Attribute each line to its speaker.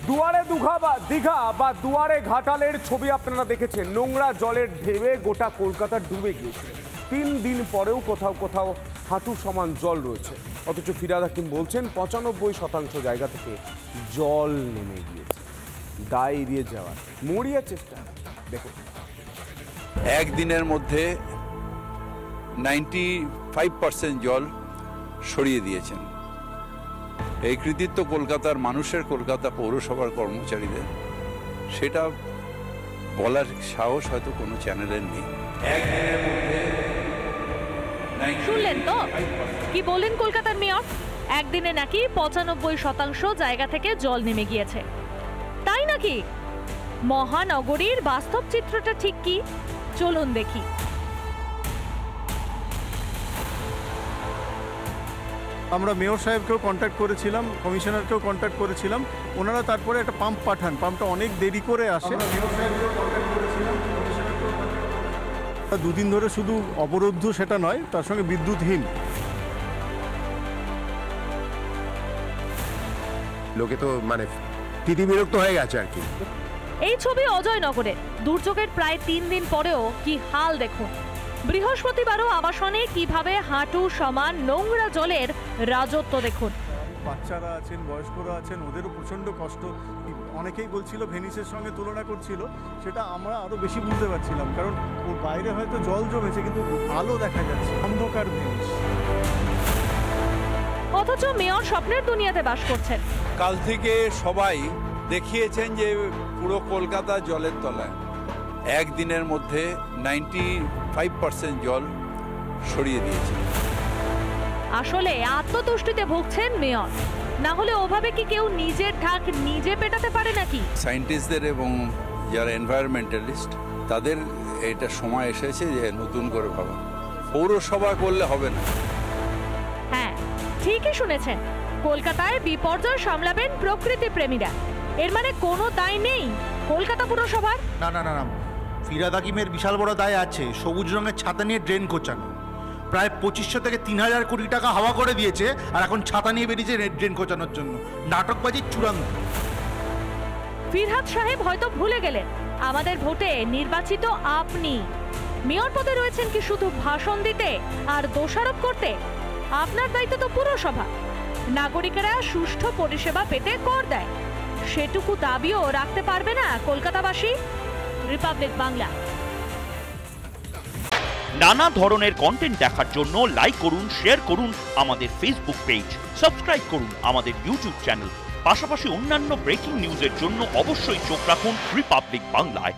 Speaker 1: দুয়ারে দীঘা বা দুয়ারে ঘাটালের ছবি আপনারা দেখেছেন। নোংরা জলের ঢেউয়ে গোটা কলকাতা ডুবে গিয়েছে। 3 দিন পরেও কোথাও কোথাও হাঁটু সমান জল রয়েছে। অথচ ফিরহাদ হাকিম বলছেন 95% জায়গা থেকে জল নেমে গিয়েছে। দায় এড়িয়ে যাওয়ার মরিয়া চেষ্টা দেখুন।
Speaker 2: একদিনের মধ্যে 95% জল সরিয়ে দিয়েছেন। এই কৃতিত্ব কলকাতার মানুষের, কলকাতা পৌরসভার কর্মচারীদের, সেটা বলার সাহস হয়তো কোনো চ্যানেলের নেই।
Speaker 3: শুনলেন তো কি বললেন কলকাতার মেয়র? একদিনে নাকি 95% জায়গা থেকে জল নেমে গিয়েছে। তাই নাকি? মহানগরীর বাস্তব চিত্রটা ঠিক কি চলুন দেখি।
Speaker 4: আমরা মেয়র সাহেবকেও কন্ট্যাক্ট করেছিলাম, কমিশনারকেও কন্ট্যাক্ট করেছিলাম। ওনারা তারপরে একটা পাম্প পাঠান, পাম্পটা অনেক দেরি করে আসে। দুদিন ধরে শুধু অবরুদ্ধ সেটা নয়, তার সঙ্গে বিদ্যুৎহীন।
Speaker 5: লোকে তো মানে বিরক্ত হয়ে গেছে আর কি।
Speaker 3: এই ছবি অজয়নগরে দুর্যোগের প্রায় 3 দিন পরেও কি হাল দেখুন। বৃহস্পতিবারও আবাসনে কিভাবে হাঁটু সমান নোংরা জলের রাজত্ব দেখুন।
Speaker 4: বাচ্চারা আছেন, বয়স্করা আছেন, ওদেরও প্রচণ্ড কষ্ট। অনেকেই বলছিল ভেনিসের সঙ্গে তুলনা করছিল, সেটা আমরা আরও বেশি বুঝতে পারছিলাম, কারণ ওর বাইরে হয়তো জল জমেছে কিন্তু আলো দেখা যাচ্ছে, অন্ধকার ভেনিস।
Speaker 3: অথচ মেয়র স্বপ্নের দুনিয়াতে বাস করছেন।
Speaker 2: কাল থেকে সবাই দেখিয়েছেন যে পুরো কলকাতা জলের তলায়। একদিনের মধ্যে 95% জল সরিয়ে দিয়েছে।
Speaker 3: আসলে আত্মতুষ্টিতে ভুগছেন মেয়র, না হলে ওভাবে কি কেউ নিজের ঢাক নিজে পেটাতে পারে নাকি?
Speaker 2: সায়েন্টিস্টদের এবং যারা এনভায়রনমেন্টালিস্ট, তাদের এটা সময় এসেছে যে নতুন করে ভাবা। পৌরসভা করলে হবে না।
Speaker 3: হ্যাঁ, ঠিকই শুনেছেন। কলকাতায় বিপর্যয় সামলাবেন প্রকৃতি প্রেমীরা। এর মানে কোনো দায় নেই কলকাতা পুরসভার?
Speaker 6: না না না না, ফিরহাদ হাকিমের বিশাল বড় দায় আছে। সবুজ রঙের ছাতা নিয়ে ড্রেন কোচানো। প্রায় 2500 থেকে 3000 কোটি টাকা হাওয়া করে দিয়েছে, আর এখন ছাতা নিয়ে বেরিয়েছে ড্রেন কোচানোর জন্য। নাটকবাজির চূড়ান্ত।
Speaker 3: ফিরহাদ সাহেব হয়তো ভুলে গেলেন আমাদের ভোটে নির্বাচিত আপনি। মেয়র পদে রয়েছেন কি শুধু ভাষণ দিতে আর দোষারোপ করতে? আপনার দায়িত্ব তো পুরসভা। নাগরিকেরা সুষ্ঠু পরিষেবা পেতে কর দেয়, সেটুকু দাবিও রাখতে পারবে না কলকাতাবাসী? রিপাবলিক বাংলা।
Speaker 7: নানা ধরনের কন্টেন্ট দেখার জন্য লাইক করুন, শেয়ার করুন আমাদের ফেসবুক পেজ, সাবস্ক্রাইব করুন আমাদের ইউটিউব চ্যানেল। পাশাপাশি অন্যান্য ব্রেকিং নিউজের জন্য অবশ্যই চোখ রাখুন রিপাবলিক বাংলায়।